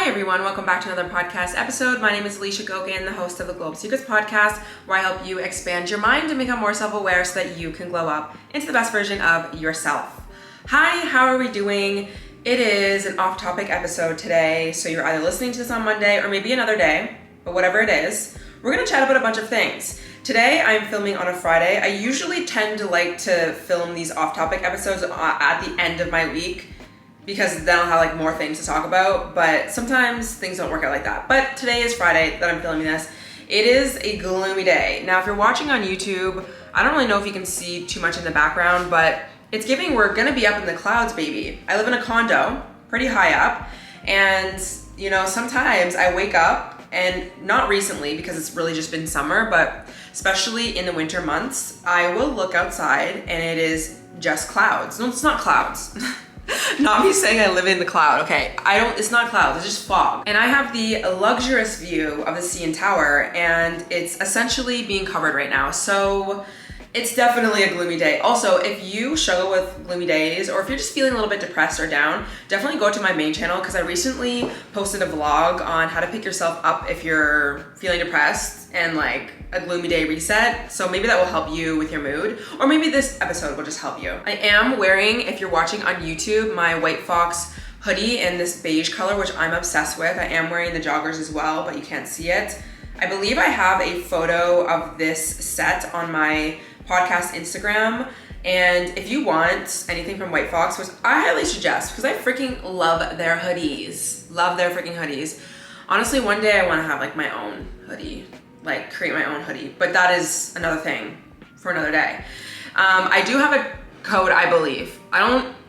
Hi everyone, welcome back to another podcast episode. My name is Alicia Gogan, the host of the Globe Secrets podcast, where I help you expand your mind and become more self-aware so that you can glow up into the best version of yourself. Hi, how are we doing? It is an off-topic episode today, so you're either listening to this on Monday or maybe another day, but whatever it is, we're gonna chat about a bunch of things. Today, I'm filming on a Friday. I usually tend to like to film these off-topic episodes at the end of my week, because then I'll have more things to talk about, but sometimes things don't work out like that. But today is Friday that I'm filming this. It is a gloomy day. Now, if you're watching on YouTube, I don't really know if you can see too much in the background, but it's giving we're gonna be up in the clouds, baby. I live in a condo, pretty high up, and sometimes I wake up, and not recently because it's really just been summer, but especially in the winter months, I will look outside and it is just clouds. No, it's not clouds. Not me saying I live in the cloud, okay? It's not clouds, it's just fog. And I have the luxurious view of the CN Tower, and it's essentially being covered right now. So it's definitely a gloomy day. Also, if you struggle with gloomy days, or if you're just feeling a little bit depressed or down, definitely go to my main channel, because I recently posted a vlog on how to pick yourself up if you're feeling depressed and a gloomy day reset. So maybe that will help you with your mood, or maybe this episode will just help you. I am wearing, if you're watching on YouTube, my White Fox hoodie in this beige color, which I'm obsessed with. I am wearing the joggers as well, but you can't see it. I believe I have a photo of this set on my podcast Instagram, and if you want anything from White Fox, which I highly suggest because I freaking love their hoodies. Love their freaking hoodies. Honestly, one day I want to have my own hoodie, create my own hoodie, but that is another thing for another day. I do have a code, I believe. I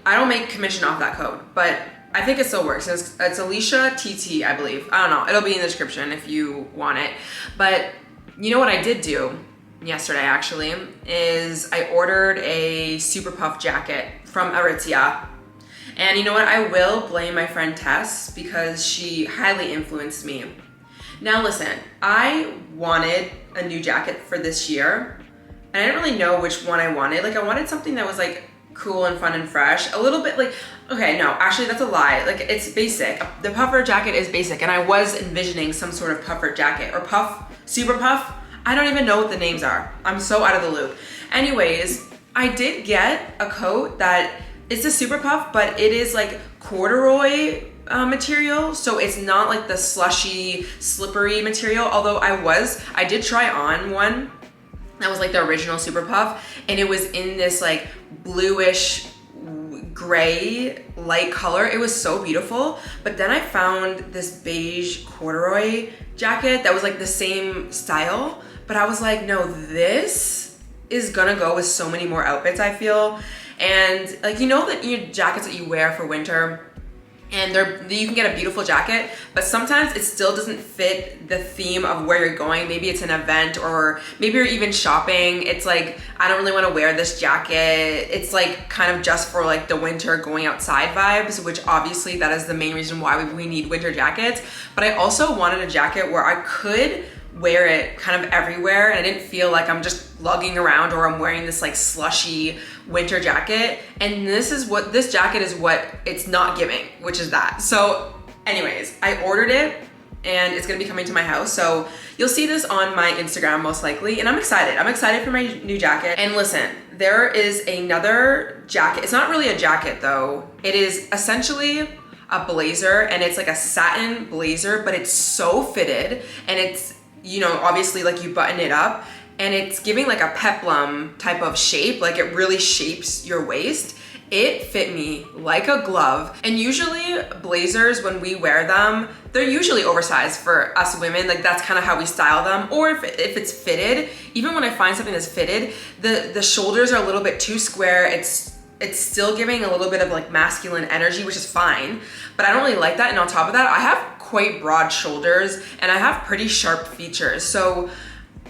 don't make commission off that code, but I think it still works. It's ELICIATT, I believe. I don't know. It'll be in the description if you want it. But you know what I did do yesterday, actually, is I ordered a super puff jacket from ELICIATT. And you know what? I will blame my friend Tess because she highly influenced me. Now listen, I wanted a new jacket for this year, and I didn't really know which one I wanted. I wanted something that was cool and fun and fresh. A little bit okay, no, actually that's a lie. It's basic. The puffer jacket is basic, and I was envisioning some sort of puffer jacket or super puff. I don't even know what the names are. I'm so out of the loop. Anyways, I did get a coat that it's a super puff, but it is corduroy material, so it's not the slushy, slippery material. Although I did try on one that was the original super puff, and it was in this bluish gray light color. It was so beautiful. But then I found this beige corduroy jacket that was the same style, but I was no, this is gonna go with so many more outfits, I feel. And that your jackets that you wear for winter, and you can get a beautiful jacket, but sometimes it still doesn't fit the theme of where you're going. Maybe it's an event, or maybe you're even shopping. It's I don't really want to wear this jacket. It's kind of just for the winter going outside vibes, which obviously that is the main reason why we need winter jackets. But I also wanted a jacket where I could wear it kind of everywhere, and I didn't feel I'm just lugging around or I'm wearing this slushy winter jacket. And this jacket is what it's not giving, which is that. So anyways, I ordered it and it's gonna be coming to my house. So you'll see this on my Instagram most likely, and I'm excited. I'm excited for my new jacket. And listen, there is another jacket. It's not really a jacket though. It is essentially a blazer, and it's a satin blazer, but it's so fitted, and it's obviously you button it up, and it's giving a peplum type of shape. It really shapes your waist. It fit me like a glove. And usually blazers, when we wear them, they're usually oversized for us women. That's kind of how we style them. Or if it's fitted, even when I find something that's fitted, the shoulders are a little bit too square. It's still giving a little bit of masculine energy, which is fine, but I don't really like that. And on top of that, I have quite broad shoulders and I have pretty sharp features. So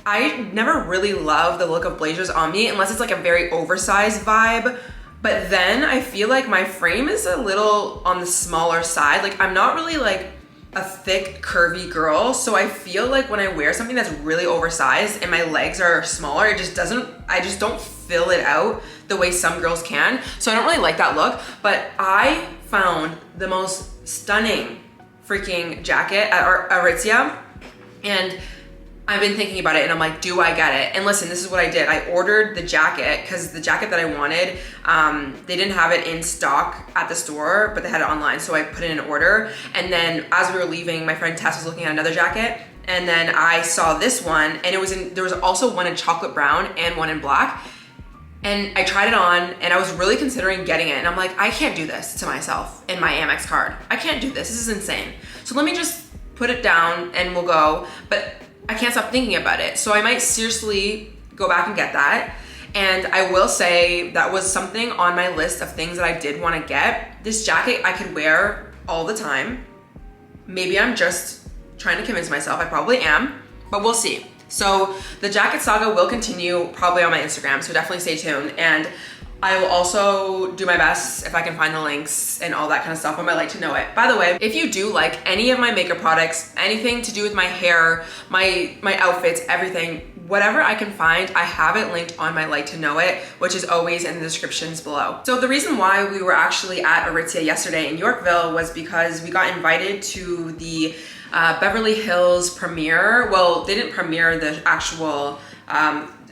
I never really love the look of blazers on me unless it's a very oversized vibe. But then I feel my frame is a little on the smaller side. I'm not really a thick, curvy girl. So I feel when I wear something that's really oversized and my legs are smaller, I just don't fill it out the way some girls can. So I don't really like that look, but I found the most stunning freaking jacket at Aritzia, and I've been thinking about it, and I'm like, do I get it? And listen, this is what I did. I ordered the jacket because the jacket that I wanted, they didn't have it in stock at the store, but they had it online. So I put in an order. And then as we were leaving, my friend Tess was looking at another jacket. And then I saw this one, and there was also one in chocolate brown and one in black. And I tried it on, and I was really considering getting it. And I'm like, I can't do this to myself in my Amex card. I can't do this. This is insane. So let me just put it down and we'll go. But I can't stop thinking about it. So I might seriously go back and get that. And I will say that was something on my list of things that I did want to get. This jacket I could wear all the time. Maybe I'm just trying to convince myself. I probably am, but we'll see. So the jacket saga will continue probably on my Instagram, so definitely stay tuned. And I will also do my best if I can find the links and all that kind of stuff on my Like to Know It. By the way, if you do like any of my makeup products, anything to do with my hair, my outfits, everything, whatever I can find, I have it linked on my Like to Know It, which is always in the descriptions below. So the reason why we were actually at Aritzia yesterday in Yorkville was because we got invited to the Beverly Hills premiere. Well, they didn't premiere the actual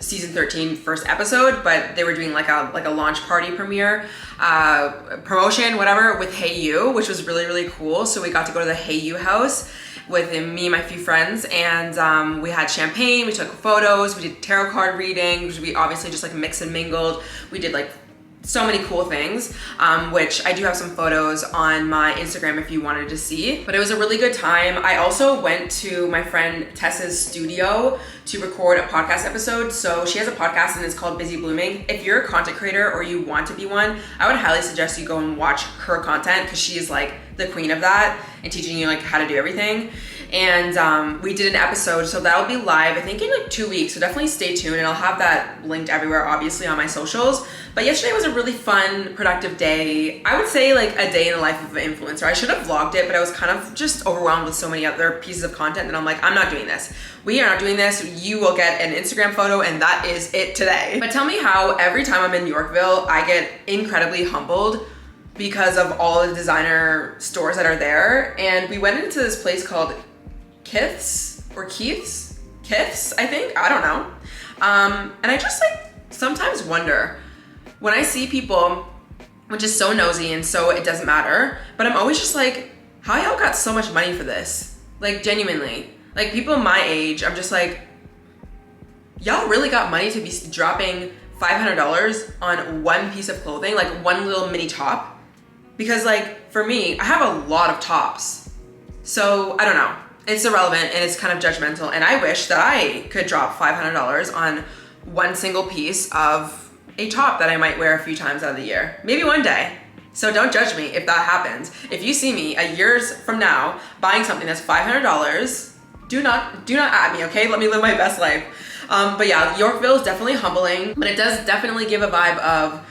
season 13 first episode, but they were doing like a launch party premiere, promotion, whatever, with Hey You, which was really, really cool. So we got to go to the Hey You house with me and my few friends, and we had champagne, we took photos, we did tarot card readings, we obviously just like mixed and mingled. We did like so many cool things, which I do have some photos on my Instagram if you wanted to see. But it was a really good time. I also went to my friend Tessa's studio to record a podcast episode. So she has a podcast and it's called Busy Blooming. If you're a content creator or you want to be one, I would highly suggest you go and watch her content because she is like the queen of that and teaching you like how to do everything. And we did an episode, so that'll be live I think in like 2 weeks, so definitely stay tuned, and I'll have that linked everywhere obviously on my socials. But yesterday was a really fun, productive day. I would say like a day in the life of an influencer. I should have vlogged it, but I was kind of just overwhelmed with so many other pieces of content that I'm like, I'm not doing this. We are not doing this. You will get an Instagram photo and that is it today. But tell me how every time I'm in Yorkville, I get incredibly humbled because of all the designer stores that are there. And we went into this place called Kith's, I think, I don't know. And I just like sometimes wonder when I see people, which is so nosy and so it doesn't matter, but I'm always just like, how y'all got so much money for this? Like genuinely, like people my age, I'm just like, y'all really got money to be dropping $500 on one piece of clothing, like one little mini top? Because like for me, I have a lot of tops. So I don't know. It's irrelevant and it's kind of judgmental, and I wish that I could drop $500 on one single piece of a top that I might wear a few times out of the year. Maybe one day. So don't judge me if that happens. If you see me a years from now buying something that's $500, do not at me, okay? Let me live my best life. But yeah, Yorkville is definitely humbling, but it does definitely give a vibe of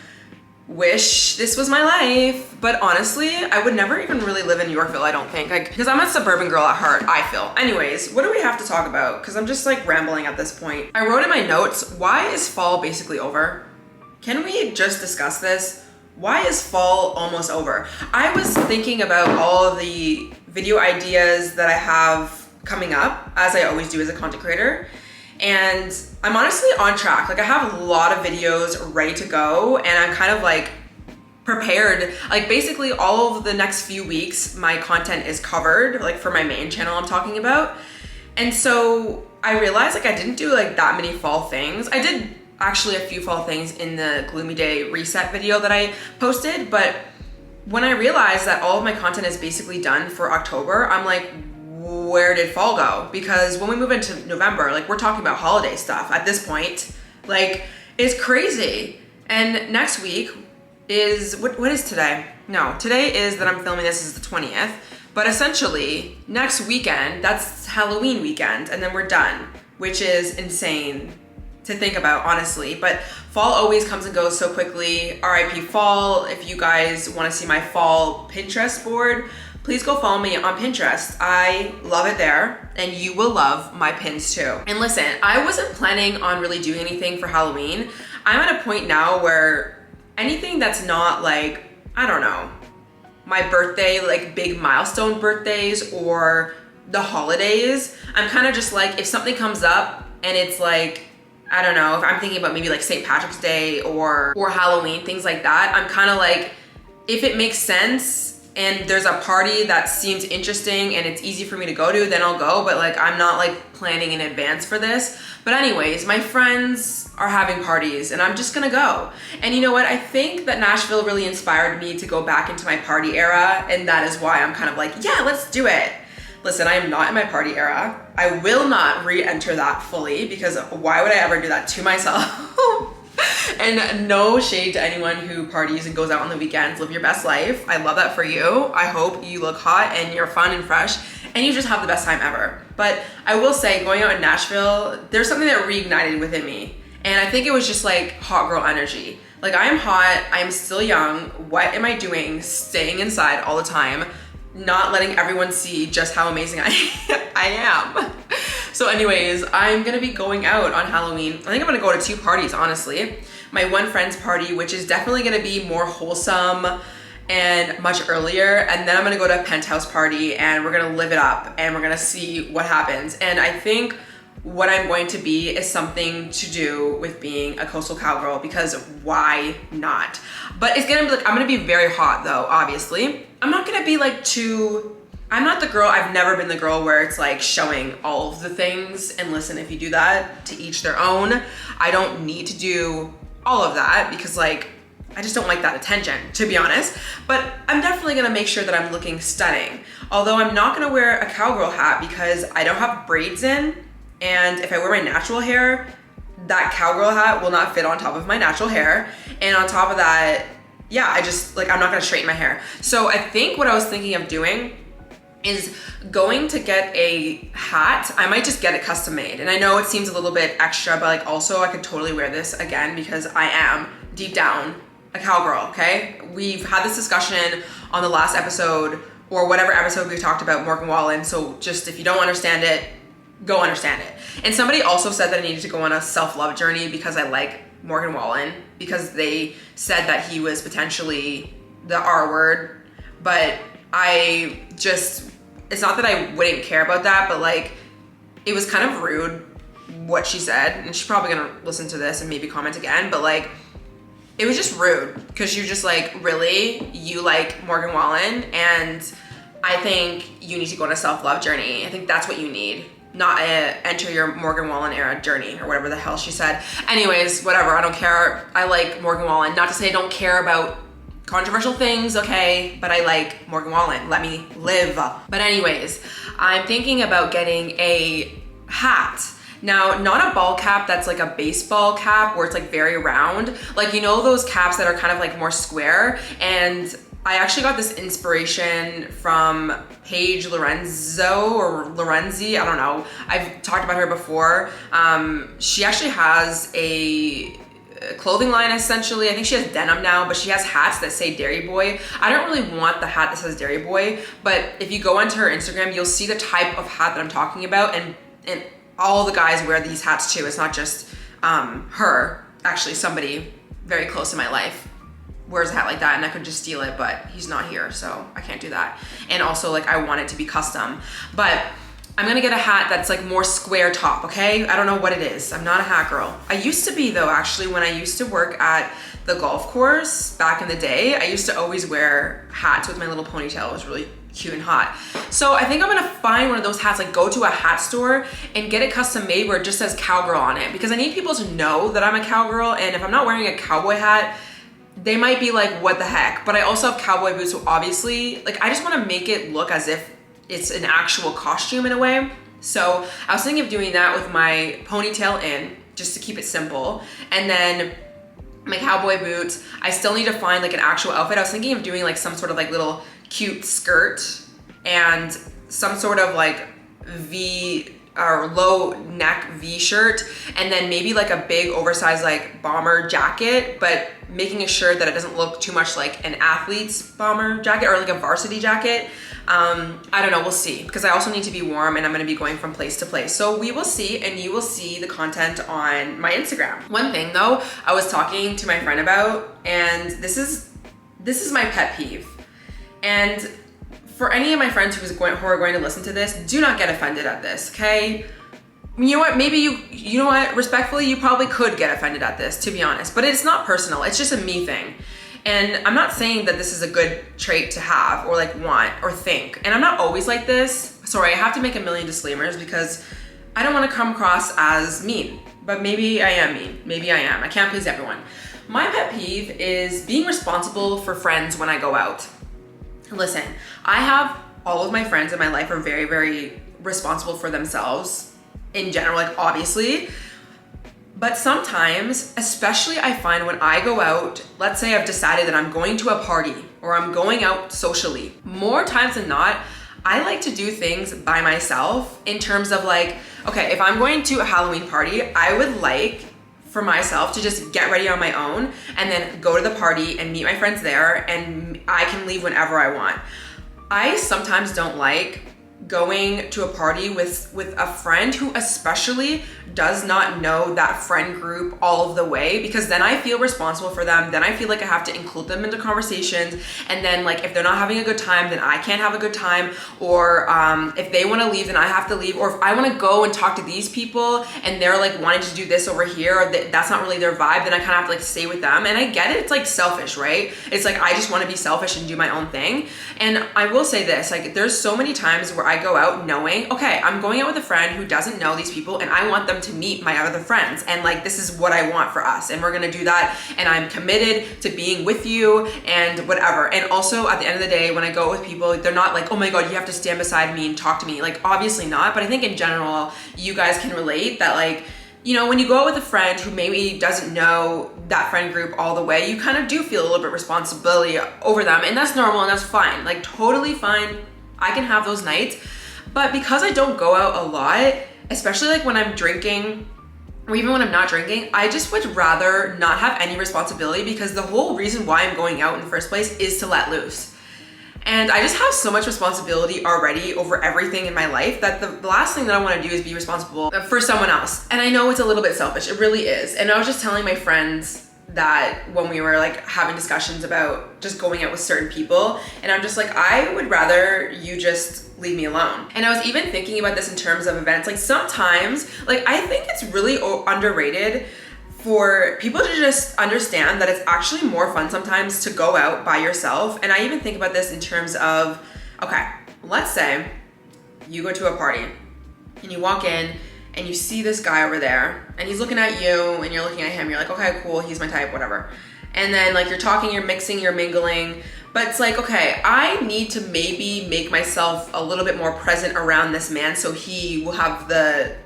wish this was my life. But honestly, I would never even really live in Yorkville, I don't think, like, because I'm a suburban girl at heart, I feel. Anyways, what do we have to talk about? Because I'm just like rambling at this point. I wrote in my notes, why is fall basically over? Can we just discuss this? Why is fall almost over? I was thinking about all of the video ideas that I have coming up, as I always do as a content creator. And I'm honestly on track. Like I have a lot of videos ready to go, and I'm kind of like prepared. Like basically all of the next few weeks, my content is covered, like for my main channel I'm talking about. And so I realized like I didn't do like that many fall things. I did actually a few fall things in the Gloomy Day reset video that I posted, but when I realized that all of my content is basically done for October, I'm like, where did fall go? Because when we move into November, like we're talking about holiday stuff at this point, like it's crazy. And next week is, what is today? No, today is that I'm filming this is the 20th, but essentially next weekend, that's Halloween weekend, and then we're done, which is insane to think about, honestly. But fall always comes and goes so quickly. RIP fall. If you guys want to see my fall Pinterest board, please go follow me on Pinterest. I love it there, and you will love my pins too. And listen, I wasn't planning on really doing anything for Halloween. I'm at a point now where anything that's not like, I don't know, my birthday, like big milestone birthdays or the holidays, I'm kind of just like, if something comes up and it's like, I don't know, if I'm thinking about maybe like St. Patrick's Day or Halloween, things like that, I'm kind of like, if it makes sense and there's a party that seems interesting and it's easy for me to go to, then I'll go. But like, I'm not like planning in advance for this. But anyways, my friends are having parties and I'm just gonna go. And you know what? I think that Nashville really inspired me to go back into my party era. And that is why I'm kind of like, yeah, let's do it. Listen, I am not in my party era. I will not re-enter that fully, because why would I ever do that to myself? And no shade to anyone who parties and goes out on the weekends. Live your best life. I love that for you. I hope you look hot and you're fun and fresh and you just have the best time ever. But I will say, going out in Nashville, there's something that reignited within me. And I think it was just like hot girl energy. Like, I am hot, I'm still young. What am I doing staying inside all the time, not letting everyone see just how amazing I am? So anyways, I'm gonna be going out on Halloween. I think I'm gonna go to 2 parties, honestly. My one friend's party, which is definitely gonna be more wholesome and much earlier. And then I'm gonna go to a penthouse party and we're gonna live it up and we're gonna see what happens. And I think what I'm going to be is something to do with being a coastal cowgirl, because why not? But it's gonna be like, I'm gonna be very hot though, obviously. I'm not gonna be like I'm not the girl, I've never been the girl where it's like showing all of the things. And listen, if you do that, to each their own. I don't need to do all of that because like, I just don't like that attention, to be honest. But I'm definitely gonna make sure that I'm looking stunning. Although I'm not gonna wear a cowgirl hat because I don't have braids in. And if I wear my natural hair, that cowgirl hat will not fit on top of my natural hair. And on top of that, yeah, I'm not gonna straighten my hair. So I think what I was thinking of doing is going to get a hat. I might just get it custom made. And I know it seems a little bit extra, but like also I could totally wear this again because I am deep down a cowgirl, okay? We've had this discussion on the last episode or whatever episode we talked about Morgan Wallen. So just if you don't understand it, go understand it. And somebody also said that I needed to go on a self-love journey because I like Morgan Wallen, because they said that he was potentially the R word, but it's not that I wouldn't care about that, but like, it was kind of rude what she said, and she's probably gonna listen to this and maybe comment again, but like, it was just rude, because you're just like, really? You like Morgan Wallen? And I think you need to go on a self-love journey. I think that's what you need, not enter your Morgan Wallen era journey or whatever the hell she said. Anyways, whatever, I don't care. I like Morgan Wallen. Not to say I don't care about controversial things, okay, but I like Morgan Wallen. Let me live. But anyways, I'm thinking about getting a hat. Now, not a ball cap that's like a baseball cap where it's like very round. Like, you know those caps that are kind of like more square? And I actually got this inspiration from Paige Lorenzo or Lorenzi, I don't know. I've talked about her before. She actually has a clothing line essentially. I think she has denim now, but she has hats that say Dairy Boy. I don't really want the hat that says Dairy Boy, but if you go onto her Instagram, you'll see the type of hat that I'm talking about, and all the guys wear these hats too. It's not just her. Actually, somebody very close to my life wears a hat like that, and I could just steal it, but he's not here, so I can't do that. And also, like, I want it to be custom, but I'm gonna get a hat that's like more square top, okay? I don't know what it is. I'm not a hat girl. I used to be though, actually, when I used to work at the golf course back in the day, I used to always wear hats with my little ponytail. It was really cute and hot. So I think I'm gonna find one of those hats, like go to a hat store and get it custom made where it just says cowgirl on it, because I need people to know that I'm a cowgirl, and if I'm not wearing a cowboy hat, they might be like, what the heck? But I also have cowboy boots, so obviously, like, I just wanna make it look as if it's an actual costume in a way. So I was thinking of doing that with my ponytail in, just to keep it simple. And then my cowboy boots, I still need to find like an actual outfit. I was thinking of doing like some sort of like little cute skirt and some sort of like V or low neck V shirt, and then maybe like a big oversized like bomber jacket, but making sure that it doesn't look too much like an athlete's bomber jacket or like a varsity jacket. I don't know, we'll see, because I also need to be warm and I'm gonna be going from place to place. So we will see, and you will see the content on my Instagram. One thing though, I was talking to my friend about, and this is my pet peeve. And for any of my friends who are going to listen to this, do not get offended at this, okay? You know what, maybe you know what, respectfully, you probably could get offended at this, to be honest, but it's not personal, it's just a me thing. And I'm not saying that this is a good trait to have or like want or think. And I'm not always like this. Sorry, I have to make a million disclaimers because I don't want to come across as mean, but maybe I am mean, maybe I am. I can't please everyone. My pet peeve is being responsible for friends when I go out. Listen, I have all of my friends in my life are very, very responsible for themselves in general, like obviously, but sometimes, especially I find when I go out, let's say I've decided that I'm going to a party or I'm going out socially, more times than not, I like to do things by myself in terms of like, okay, if I'm going to a Halloween party, I would like for myself to just get ready on my own and then go to the party and meet my friends there, and I can leave whenever I want. I sometimes don't like going to a party with a friend who especially does not know that friend group all of the way, because then I feel responsible for them. Then I feel like I have to include them into conversations. And then like, if they're not having a good time, then I can't have a good time. Or if they want to leave, then I have to leave. Or if I want to go and talk to these people and they're like wanting to do this over here, or that's not really their vibe, then I kind of have to like stay with them. And I get it. It's like selfish, right? It's like, I just want to be selfish and do my own thing. And I will say this, like there's so many times where I go out knowing, okay, I'm going out with a friend who doesn't know these people and I want them to meet my other friends, and like this is what I want for us, and we're gonna do that, and I'm committed to being with you and whatever. And also at the end of the day, when I go with people, they're not like, oh my god, you have to stand beside me and talk to me, like obviously not. But I think in general you guys can relate that, like, you know, when you go out with a friend who maybe doesn't know that friend group all the way, you kind of do feel a little bit responsibility over them, and that's normal and that's fine, like totally fine. I can have those nights. But because I don't go out a lot, especially like when I'm drinking or even when I'm not drinking, I just would rather not have any responsibility, because the whole reason why I'm going out in the first place is to let loose. And I just have so much responsibility already over everything in my life that the last thing that I want to do is be responsible for someone else. And I know it's a little bit selfish, it really is. And I was just telling my friends that when we were like having discussions about just going out with certain people, and I'm just like, I would rather you just leave me alone. And I was even thinking about this in terms of events. Like sometimes, like I think it's really underrated for people to just understand that it's actually more fun sometimes to go out by yourself. And I even think about this in terms of, okay, let's say you go to a party and you walk in and you see this guy over there and he's looking at you and you're looking at him, you're like, okay, cool, he's my type, whatever. And then like you're talking, you're mixing, you're mingling, but it's like, okay, I need to maybe make myself a little bit more present around this man so he will have the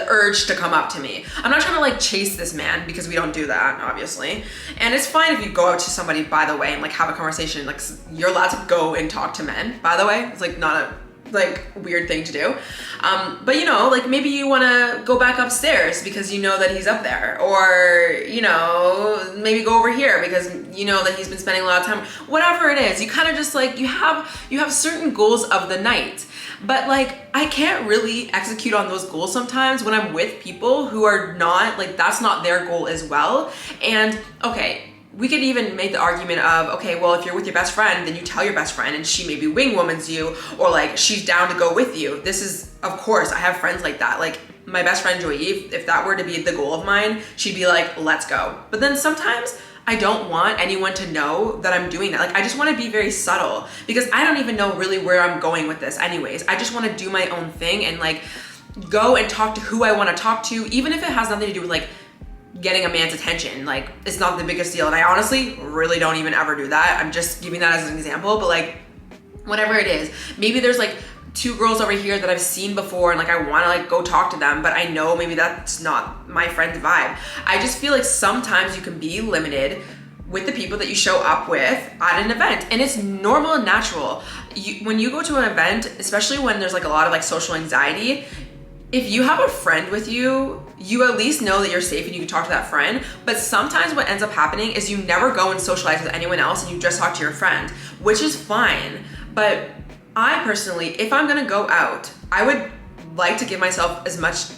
urge to come up to me. I'm not trying to like chase this man, because we don't do that, obviously. And it's fine if you go out to somebody, by the way, and like have a conversation, like you're allowed to go and talk to men, by the way. It's like not a like weird thing to do. But you know, like maybe you want to go back upstairs because you know that he's up there, or you know, maybe go over here because you know that he's been spending a lot of time, whatever it is. You kind of just like, you have certain goals of the night, but like I can't really execute on those goals sometimes when I'm with people who are not like, that's not their goal as well. And okay, we could even make the argument of, okay, well, if you're with your best friend, then you tell your best friend and she maybe wing-womans you, or like she's down to go with you. This is, of course, I have friends like that. Like my best friend Joy Eve, if that were to be the goal of mine, she'd be like, let's go. But then sometimes I don't want anyone to know that I'm doing that. Like I just want to be very subtle, because I don't even know really where I'm going with this anyways. I just want to do my own thing and like go and talk to who I want to talk to, even if it has nothing to do with like getting a man's attention. Like it's not the biggest deal, and I honestly really don't even ever do that. I'm just giving that as an example, but like whatever it is, maybe there's like two girls over here that I've seen before and like I want to like go talk to them, but I know maybe that's not my friend's vibe. I just feel like sometimes you can be limited with the people that you show up with at an event, and it's normal and natural. When you go to an event, especially when there's like a lot of like social anxiety, if you have a friend with you, you at least know that you're safe and you can talk to that friend. But sometimes what ends up happening is you never go and socialize with anyone else and you just talk to your friend, which is fine. But I personally, if I'm gonna go out, I would like to give myself as much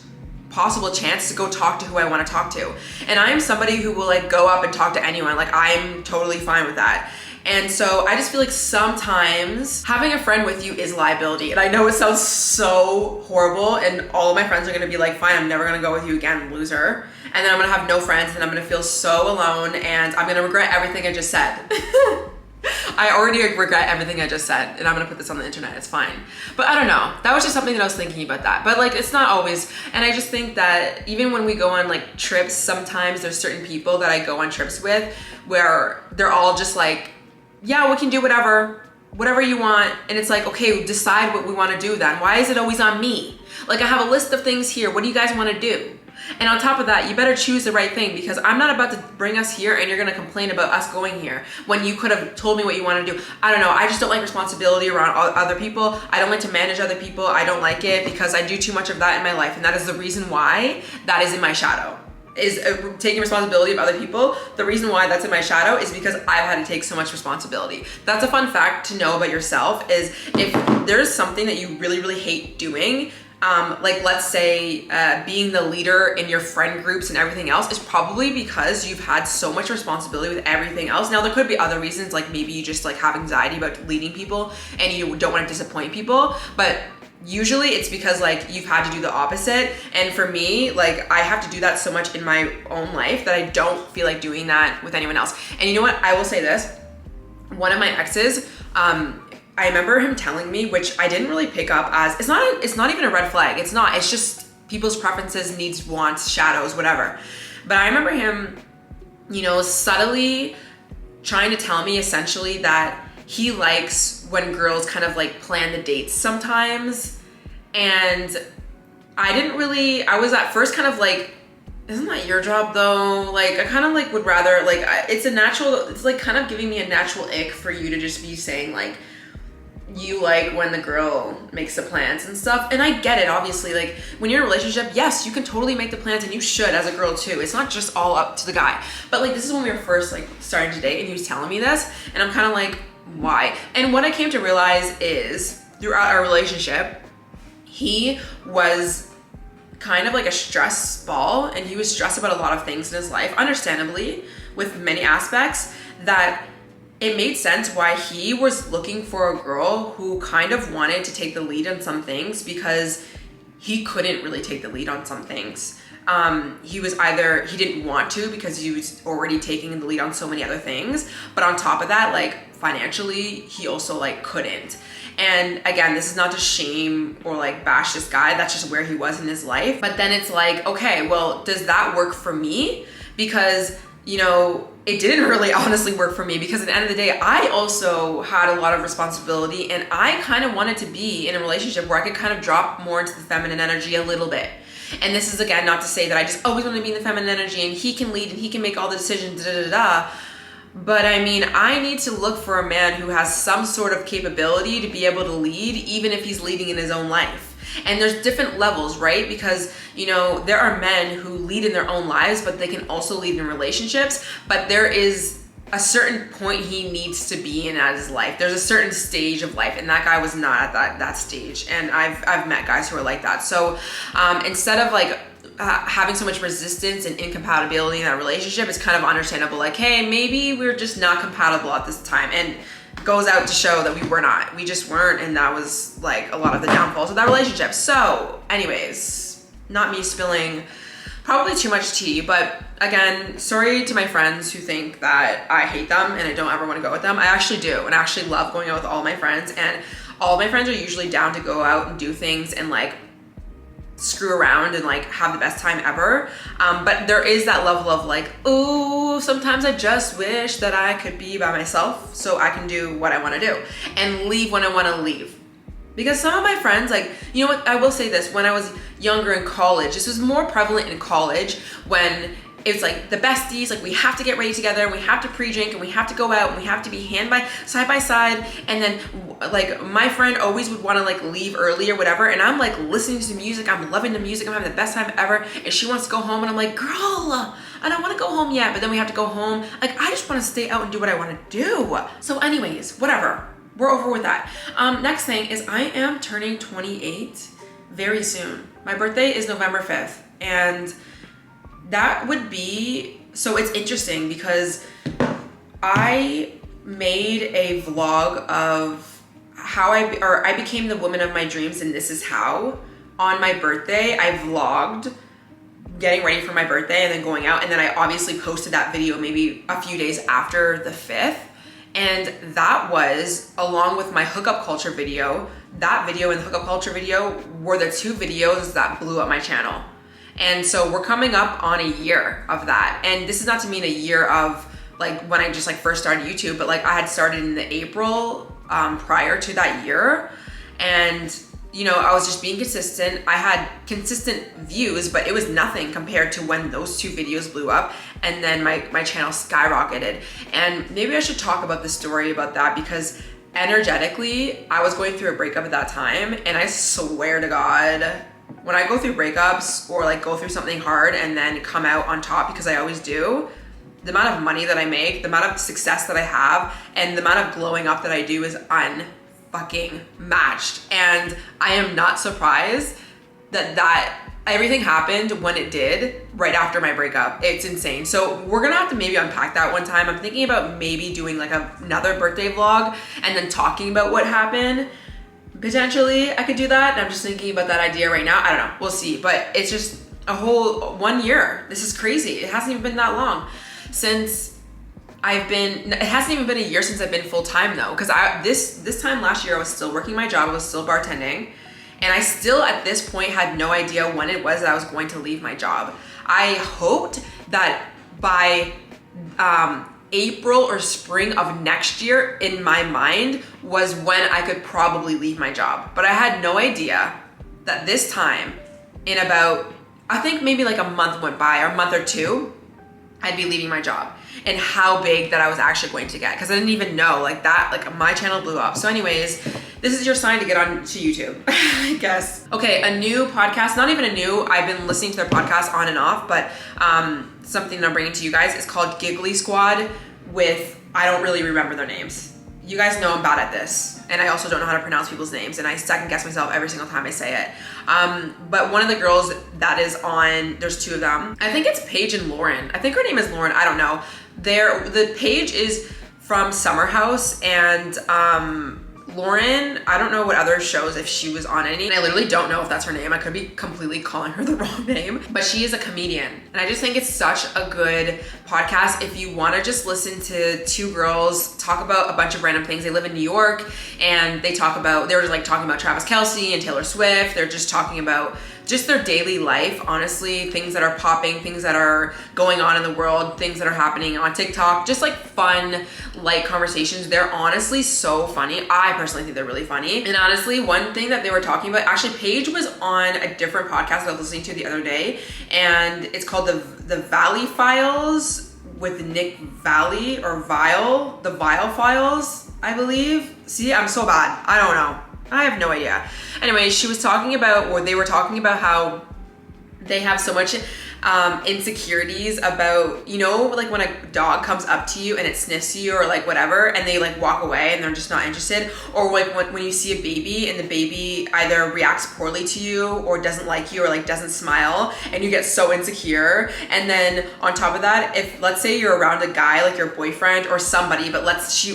possible chance to go talk to who I want to talk to. And I am somebody who will like go up and talk to anyone. Like I'm totally fine with that. And so I just feel like sometimes having a friend with you is a liability. And I know it sounds so horrible, and all of my friends are gonna be like, fine, I'm never gonna go with you again, loser. And then I'm gonna have no friends, and I'm gonna feel so alone, and I'm gonna regret everything I just said. I already regret everything I just said, and I'm gonna put this on the internet, it's fine. But I don't know, that was just something that I was thinking about that. But like, it's not always, and I just think that even when we go on like trips, sometimes there's certain people that I go on trips with where they're all just like, yeah, we can do whatever you want. And it's like, okay, decide what we wanna do then. Why is it always on me? Like, I have a list of things here, what do you guys wanna do? And on top of that, you better choose the right thing, because I'm not about to bring us here and you're gonna complain about us going here when you could have told me what you want to do. I don't know, I just don't like responsibility around other people. I don't like to manage other people. I don't like it because I do too much of that in my life, and that is the reason why that is in my shadow. Is taking responsibility of other people. The reason why that's in my shadow is because I've had to take so much responsibility. That's a fun fact to know about yourself, is if there's something that you really, really hate doing, like let's say being the leader in your friend groups and everything else, is probably because you've had so much responsibility with everything else. Now there could be other reasons, like maybe you just like have anxiety about leading people and you don't want to disappoint people, but usually it's because like you've had to do the opposite. And for me, like I have to do that so much in my own life that I don't feel like doing that with anyone else. And you know what, I will say this, one of my exes, I remember him telling me, which I didn't really pick up as, it's not even a red flag. It's not, it's just people's preferences, needs, wants, shadows, whatever. But I remember him, you know, subtly trying to tell me essentially that he likes when girls kind of like plan the dates sometimes. And I was at first kind of like, isn't that your job though? Like I kind of like would rather, like it's like kind of giving me a natural ick for you to just be saying like, you like when the girl makes the plans and stuff. And I get it, obviously, like when you're in a relationship, yes, you can totally make the plans, and you should as a girl too. It's not just all up to the guy. But like this is when we were first like starting to date, and he was telling me this, and I'm kind of like, why? And what I came to realize is throughout our relationship, he was kind of like a stress ball, and he was stressed about a lot of things in his life, understandably, with many aspects, that it made sense why he was looking for a girl who kind of wanted to take the lead on some things, because he couldn't really take the lead on some things. He didn't want to because he was already taking the lead on so many other things. But on top of that, like financially, he also like couldn't. And again, this is not to shame or like bash this guy. That's just where he was in his life. But then it's like, okay, well, does that work for me? Because, you know, it didn't really honestly work for me, because at the end of the day, I also had a lot of responsibility, and I kind of wanted to be in a relationship where I could kind of drop more into the feminine energy a little bit. And this is, again, not to say that I just always want to be in the feminine energy and he can lead and he can make all the decisions, But I mean, I need to look for a man who has some sort of capability to be able to lead, even if he's leading in his own life. And there's different levels, right? Because, you know, there are men who lead in their own lives, but they can also lead in relationships. But there is a certain point he needs to be in at his life. There's a certain stage of life, and that guy was not at that stage. And I've met guys who are like that. So instead of like having so much resistance and incompatibility in that relationship, it's kind of understandable. Like, hey, maybe we're just not compatible at this time. And goes out to show that we just weren't, and that was like a lot of the downfalls of that relationship. So anyways, not me spilling probably too much tea, but again, sorry to my friends who think that I hate them and I don't ever want to go with them. I actually do, and I actually love going out with all my friends, and all my friends are usually down to go out and do things and like screw around and like have the best time ever. But there is that level of like, ooh, sometimes I just wish that I could be by myself so I can do what I want to do and leave when I want to leave. Because some of my friends, like, you know what, I will say this, when I was younger in college, this was more prevalent in college, when it's like the besties, like we have to get ready together and we have to pre-drink and we have to go out and we have to be side by side. And then like my friend always would want to like leave early or whatever. And I'm like listening to music. I'm loving the music. I'm having the best time ever. And she wants to go home. And I'm like, girl, I don't want to go home yet. But then we have to go home. Like, I just want to stay out and do what I want to do. So anyways, whatever. We're over with that. Next thing is I am turning 28 very soon. My birthday is November 5th. And that would be, so it's interesting because I made a vlog of how I became the woman of my dreams, and this is how. On my birthday, I vlogged getting ready for my birthday and then going out, and then I obviously posted that video maybe a few days after the 5th. And that was, along with my hookup culture video, that video and the hookup culture video were the 2 videos that blew up my channel. And so we're coming up on a year of that. And this is not to mean a year of like when I just like first started YouTube, but like I had started in the April prior to that year. And you know, I was just being consistent. I had consistent views, but it was nothing compared to when those 2 videos blew up, and then my channel skyrocketed. And maybe I should talk about the story about that, because energetically, I was going through a breakup at that time, and I swear to God, when I go through breakups or like go through something hard and then come out on top, because I always do, the amount of money that I make, the amount of success that I have, and the amount of glowing up that I do is fucking matched. And I am not surprised that everything happened when it did right after my breakup. It's insane. So we're gonna have to maybe unpack that one time. I'm thinking about maybe doing like another birthday vlog and then talking about what happened. Potentially I could do that. I'm just thinking about that idea right now. I don't know, we'll see. But it's just a whole 1 year. This is crazy. It hasn't even been that long since it hasn't even been a year since I've been full-time though, because this time last year I was still working my job, I was still bartending, and I still at this point had no idea when it was that I was going to leave my job. I hoped that by April or spring of next year, in my mind, was when I could probably leave my job. But I had no idea that this time, in about, I think maybe like a month went by, or a month or 2, I'd be leaving my job, and how big that I was actually going to get, because I didn't even know like that, like my channel blew up. So anyways, this is your sign to get on to YouTube, I guess. Okay, a new podcast, not even a new, I've been listening to their podcast on and off, but something that I'm bringing to you guys is called Giggly Squad with, I don't really remember their names. You guys know I'm bad at this, and I also don't know how to pronounce people's names, and I second guess myself every single time I say it. But one of the girls that is on, there's 2 of them. I think it's Paige and Lauren. I think her name is Lauren, I don't know. The Paige is from Summer House, and Lauren, I don't know what other shows, if she was on any, and I literally don't know if that's her name. I could be completely calling her the wrong name, but she is a comedian. And I just think it's such a good podcast if you wanna just listen to 2 girls talk about a bunch of random things. They live in New York, and they were just like talking about Travis Kelce and Taylor Swift. They're just talking about just their daily life, honestly, things that are popping, things that are going on in the world, things that are happening on TikTok, just like fun, light conversations. They're honestly so funny. I personally think they're really funny. And honestly, one thing that they were talking about, actually Paige was on a different podcast that I was listening to the other day, and it's called the Valley Files with Nick Valley, or Vile, the Vile Files, I believe. See, I'm so bad. I don't know. I have no idea. Anyway, they were talking about how they have so much insecurities about, you know, like when a dog comes up to you and it sniffs you or like whatever, and they like walk away and they're just not interested, or like when you see a baby and the baby either reacts poorly to you or doesn't like you or like doesn't smile, and you get so insecure. And then on top of that, if let's say you're around a guy like your boyfriend or somebody, but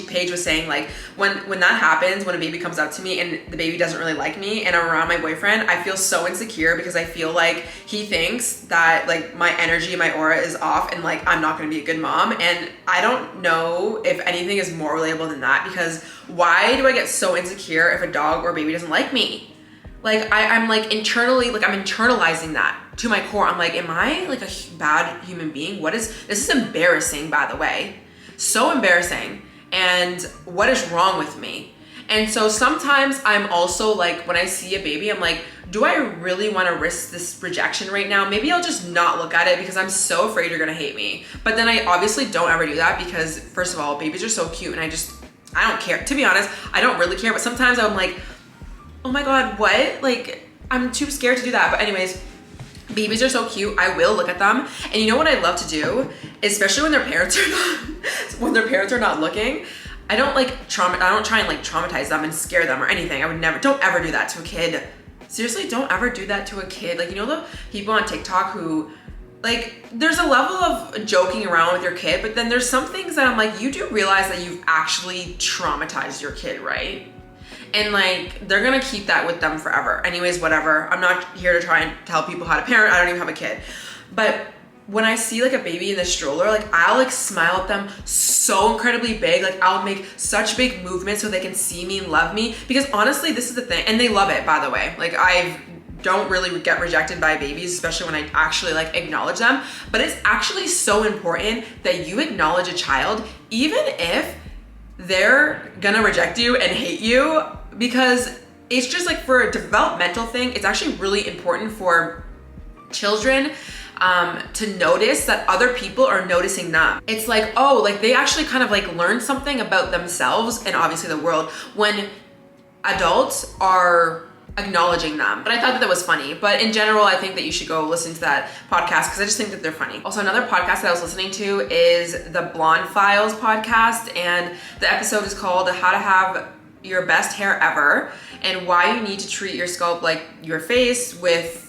Paige was saying like when that happens, when a baby comes up to me and the baby doesn't really like me and I'm around my boyfriend, I feel so insecure because I feel like he thinks that like my energy, my aura is off, and like I'm not gonna be a good mom. And I don't know if anything is more relatable than that, because why do I get so insecure if a dog or baby doesn't like me? Like I'm like internally, like I'm internalizing that to my core. I'm like, am I like a bad human being? This is embarrassing, by the way. So embarrassing. And what is wrong with me? And so sometimes I'm also like, when I see a baby, I'm like, do I really want to risk this rejection right now? Maybe I'll just not look at it because I'm so afraid you're going to hate me. But then I obviously don't ever do that because, first of all, babies are so cute, and I don't care. To be honest, I don't really care. But sometimes I'm like, oh my God, what? Like, I'm too scared to do that. But anyways, babies are so cute. I will look at them. And you know what I love to do? Especially when their parents are not looking. I don't try and like traumatize them and scare them or anything. Don't ever do that to a kid. Seriously, don't ever do that to a kid. Like, you know the people on TikTok who like, there's a level of joking around with your kid, but then there's some things that I'm like, you do realize that you've actually traumatized your kid, right? And like, they're gonna keep that with them forever. Anyways, whatever. I'm not here to try and tell people how to parent. I don't even have a kid. But when I see like a baby in the stroller, like I'll like smile at them so incredibly big. Like I'll make such big movements so they can see me and love me. Because honestly, this is the thing. And they love it, by the way. Like I don't really get rejected by babies, especially when I actually like acknowledge them. But it's actually so important that you acknowledge a child, even if they're gonna reject you and hate you, because it's just like for a developmental thing, it's actually really important for children to notice that other people are noticing them. It's like, oh, like they actually kind of like learn something about themselves and obviously the world when adults are acknowledging them. But I thought that was funny. But in general, I think that you should go listen to that podcast because I just think that they're funny. Also, another podcast that I was listening to is the Blonde Files podcast, and the episode is called How to Have Your Best Hair Ever and Why You Need to Treat Your Scalp Like Your Face with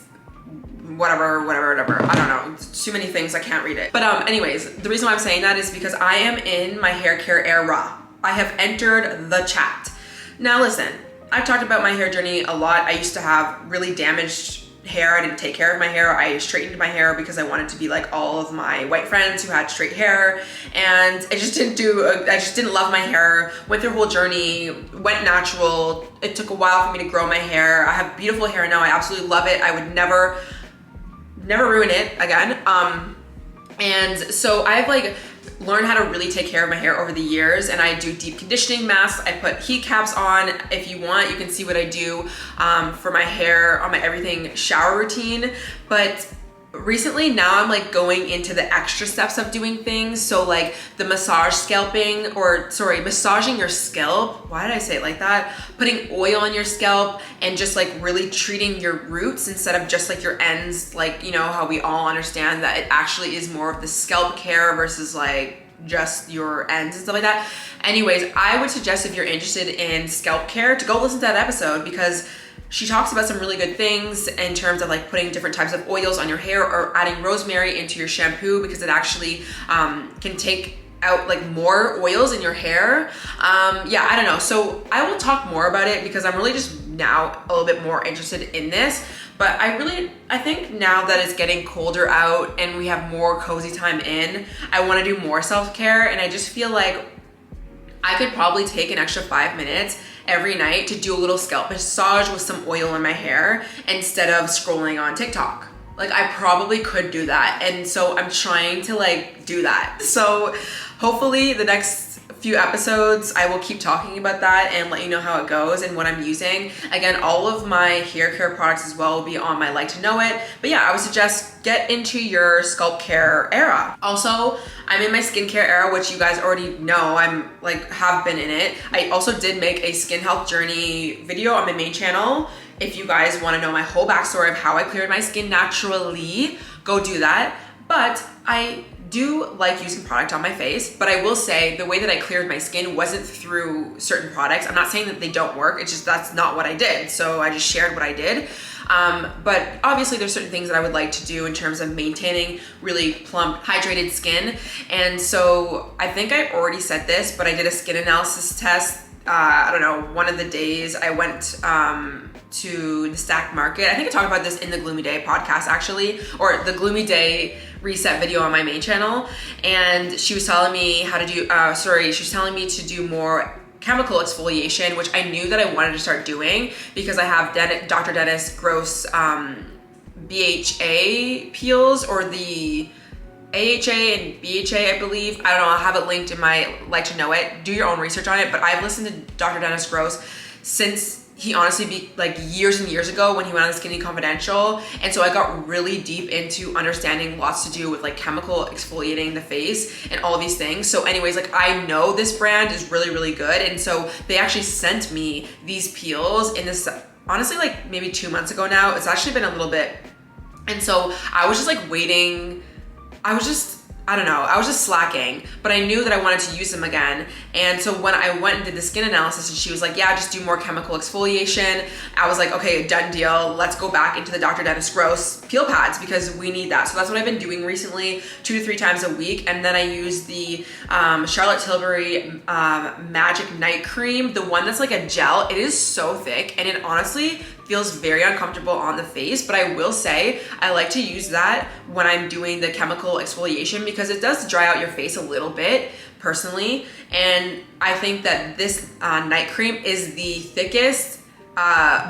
whatever. I don't know. It's too many things. I can't read it. But anyways, the reason why I'm saying that is because I am in my hair care era. I have entered the chat. Now listen, I've talked about my hair journey a lot. I used to have really damaged hair. I didn't take care of my hair. I straightened my hair because I wanted to be like all of my white friends who had straight hair. And I just didn't love my hair. Went through a whole journey, went natural. It took a while for me to grow my hair. I have beautiful hair now. I absolutely love it. I would never ruin it again. And so I've like learned how to really take care of my hair over the years, and I do deep conditioning masks. I put heat caps on. If you want, you can see what I do for my hair on my everything shower routine. But recently now I'm like going into the extra steps of doing things. So like the massaging your scalp. Why did I say it like that? Putting oil on your scalp and just like really treating your roots instead of just like your ends. Like, you know how we all understand that it actually is more of the scalp care versus like just your ends and stuff like that. Anyways, I would suggest if you're interested in scalp care to go listen to that episode because she talks about some really good things in terms of like putting different types of oils on your hair or adding rosemary into your shampoo because it actually can take out like more oils in your hair. Yeah, I don't know. So I will talk more about it because I'm really just now a little bit more interested in this. But I think now that it's getting colder out and we have more cozy time in, I want to do more self-care. And I just feel like I could probably take an extra 5 minutes every night to do a little scalp massage with some oil in my hair instead of scrolling on TikTok. Like I probably could do that. And so I'm trying to like do that. So hopefully the next few episodes, I will keep talking about that and let you know how it goes and what I'm using. Again, all of my hair care products as well will be on my Like to Know It. But yeah, I would suggest get into your scalp care era. Also, I'm in my skincare era, which you guys already know. I'm like, have been in it. I also did make a skin health journey video on my main channel. If you guys want to know my whole backstory of how I cleared my skin naturally, go do that. But I do like using product on my face, but I will say the way that I cleared my skin wasn't through certain products. I'm not saying that they don't work. It's just that's not what I did. So I just shared what I did. But obviously there's certain things that I would like to do in terms of maintaining really plump, hydrated skin. And so I think I already said this, but I did a skin analysis test. I don't know, one of the days I went to the Stack Market. I think I talked about this in the Gloomy Day podcast actually, or the Gloomy Day reset video on my main channel. And she was telling me how to do, she was telling me to do more chemical exfoliation, which I knew that I wanted to start doing because I have Dr. Dennis Gross BHA peels, or the AHA and BHA, I believe. I don't know, I'll have it linked in my Like to Know It. Do your own research on it, but I've listened to Dr. Dennis Gross since he honestly like years and years ago when he went on the Skinny Confidential. And so I got really deep into understanding lots to do with like chemical exfoliating the face and all these things. So anyways, like I know this brand is really, really good. And so they actually sent me these peels in this, honestly, like maybe 2 months ago now. It's actually been a little bit. And so I was just like waiting. I I don't know, I was just slacking, but I knew that I wanted to use them again. And so when I went and did the skin analysis and she was like, yeah, just do more chemical exfoliation, I was like, okay, done deal. Let's go back into the Dr. Dennis Gross peel pads because we need that. So that's what I've been doing recently, 2 to 3 times a week. And then I use the Charlotte Tilbury Magic Night Cream, the one that's like a gel. It is so thick and it honestly feels very uncomfortable on the face, but I will say I like to use that when I'm doing the chemical exfoliation because it does dry out your face a little bit personally. And I think that this night cream is the thickest,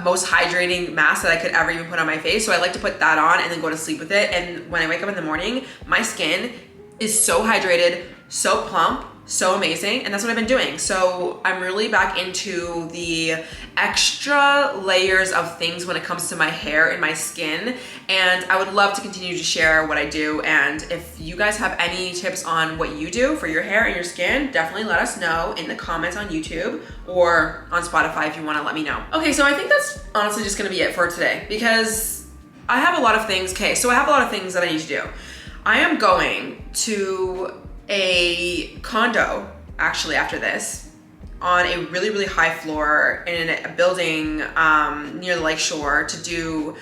most hydrating mask that I could ever even put on my face. So I like to put that on and then go to sleep with it. And when I wake up in the morning, my skin is so hydrated, so plump, so amazing, and that's what I've been doing. So I'm really back into the extra layers of things when it comes to my hair and my skin, and I would love to continue to share what I do. And if you guys have any tips on what you do for your hair and your skin, definitely let us know in the comments on YouTube or on Spotify if you want to let me know. Okay, so I think that's honestly just gonna be it for today because I have a lot of things. Okay, so I have a lot of things that I need to do. I am going to a condo actually after this on a really, really high floor in a building near the lake shore to do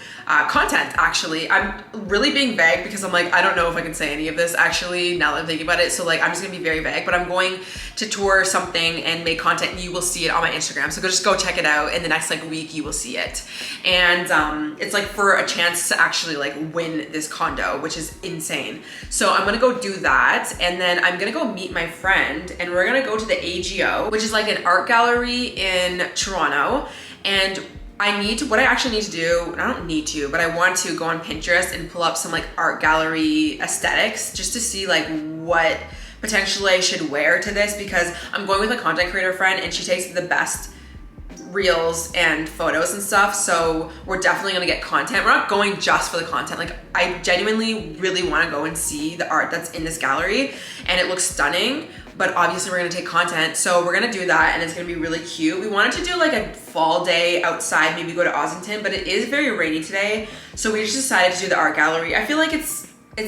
content. Actually, I'm really being vague because I'm like, I don't know if I can say any of this actually now that I'm thinking about it. So like, I'm just gonna be very vague, but I'm going to tour something and make content and you will see it on my Instagram. So just go check it out. In the next like week, you will see it. And it's like for a chance to actually like win this condo, which is insane. So I'm gonna go do that. And then I'm gonna go meet my friend and we're gonna go to the AGO, which is like an art gallery in Toronto. And what I actually need to do, and I don't need to, but I want to go on Pinterest and pull up some like art gallery aesthetics just to see like what potentially I should wear to this, because I'm going with a content creator friend and she takes the best reels and photos and stuff. So we're definitely gonna get content. We're not going just for the content. Like I genuinely really wanna go and see the art that's in this gallery and it looks stunning, but obviously we're gonna take content. So we're gonna do that and it's gonna be really cute. We wanted to do like a fall day outside, maybe go to Ossington, but it is very rainy today. So we just decided to do the art gallery. I feel like it's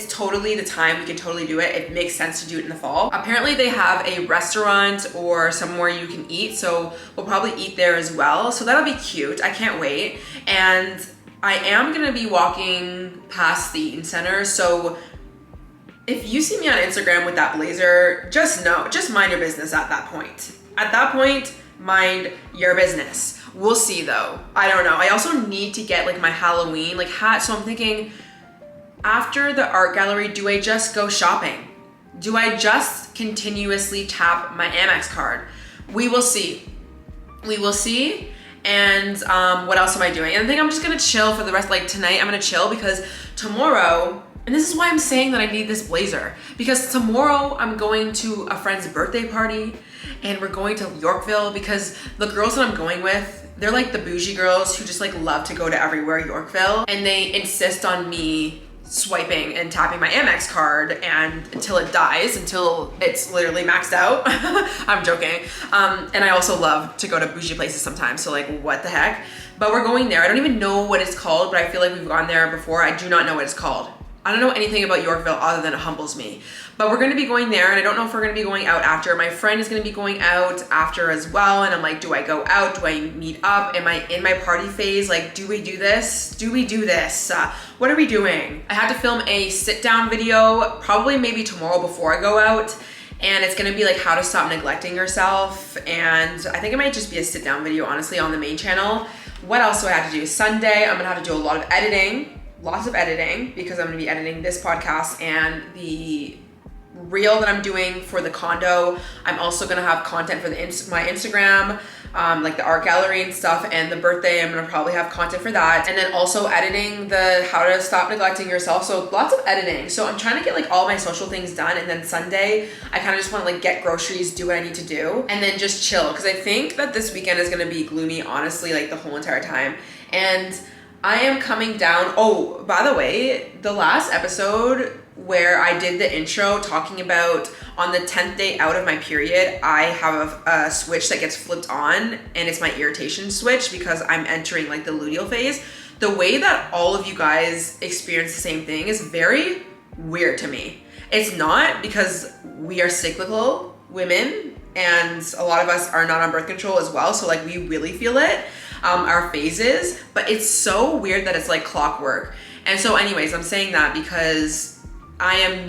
totally the time, we can totally do it. It makes sense to do it in the fall. Apparently they have a restaurant or somewhere you can eat, so we'll probably eat there as well. So that'll be cute, I can't wait. And I am gonna be walking past the Eaton Center, so if you see me on Instagram with that blazer, just mind your business at that point. At that point, mind your business. We'll see though, I don't know. I also need to get like my Halloween like hat, so I'm thinking, after the art gallery, do I just go shopping? Do I just continuously tap my Amex card? We will see. We will see. And what else am I doing? And I think I'm just gonna chill for the rest, like tonight I'm gonna chill because tomorrow, and this is why I'm saying that I need this blazer, because tomorrow I'm going to a friend's birthday party and we're going to Yorkville because the girls that I'm going with, they're like the bougie girls who just like love to go to everywhere Yorkville, and they insist on me swiping and tapping my Amex card and until it dies, until it's literally maxed out. I'm joking. And I also love to go to bougie places sometimes, so like what the heck. But we're going there. I don't even know what it's called, but I feel like we've gone there before. I do not know what it's called. I don't know anything about Yorkville other than it humbles me. But we're gonna be going there, and I don't know if we're gonna be going out after. My friend is gonna be going out after as well, and I'm like, do I go out? Do I meet up? Am I in my party phase? Like, do we do this? Do we do this? What are we doing? I had to film a sit down video, probably maybe tomorrow before I go out, and it's gonna be like how to stop neglecting yourself, and I think it might just be a sit down video, honestly, on the main channel. What else do I have to do? Sunday, I'm gonna have to do a lot of editing. Lots of editing, because I'm gonna be editing this podcast and the reel that I'm doing for the condo. I'm also gonna have content for my Instagram, like the art gallery and stuff, and the birthday, I'm gonna probably have content for that. And then also editing the how to stop neglecting yourself. So lots of editing. So I'm trying to get like all my social things done, and then Sunday, I kind of just wanna like get groceries, do what I need to do, and then just chill. Because I think that this weekend is gonna be gloomy, honestly, like the whole entire time. And I am coming down. Oh, by the way, the last episode where I did the intro talking about on the 10th day out of my period, I have a switch that gets flipped on, and it's my irritation switch because I'm entering like the luteal phase. The way that all of you guys experience the same thing is very weird to me. It's not, because we are cyclical women and a lot of us are not on birth control as well. So like we really feel it, our phases, but it's so weird that it's like clockwork. And so anyways, I'm saying that because I'm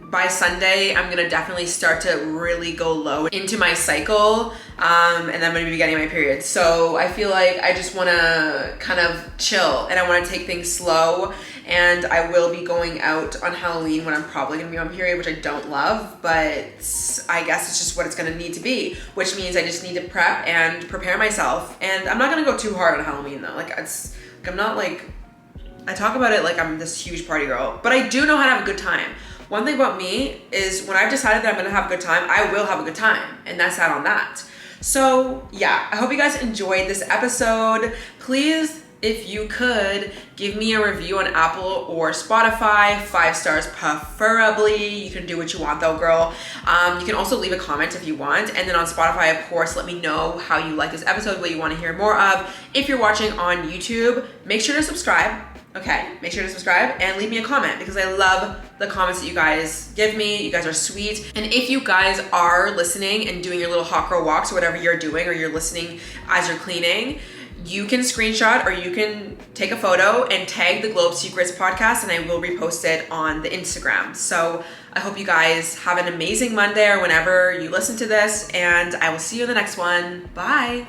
by Sunday, I'm gonna definitely start to really go low into my cycle, and then I'm gonna be getting my period. So I feel like I just wanna kind of chill and I wanna take things slow, and I will be going out on Halloween when I'm probably gonna be on period, which I don't love, but I guess it's just what it's gonna need to be, which means I just need to prep and prepare myself. And I'm not gonna go too hard on Halloween though. I'm not like, I talk about it like I'm this huge party girl, but I do know how to have a good time. One thing about me is when I've decided that I'm gonna have a good time, I will have a good time, and that's that on that. So yeah, I hope you guys enjoyed this episode. Please, if you could, give me a review on Apple or Spotify, 5 stars preferably. You can do what you want though, girl. You can also leave a comment if you want. And then on Spotify, of course, let me know how you like this episode, what you want to hear more of. If you're watching on YouTube, make sure to subscribe. Okay, make sure to subscribe and leave me a comment because I love the comments that you guys give me. You guys are sweet. And if you guys are listening and doing your little hot girl walks or whatever you're doing, or you're listening as you're cleaning, you can screenshot or you can take a photo and tag the Globe Secrets podcast, and I will repost it on the Instagram. So I hope you guys have an amazing Monday or whenever you listen to this, and I will see you in the next one. Bye.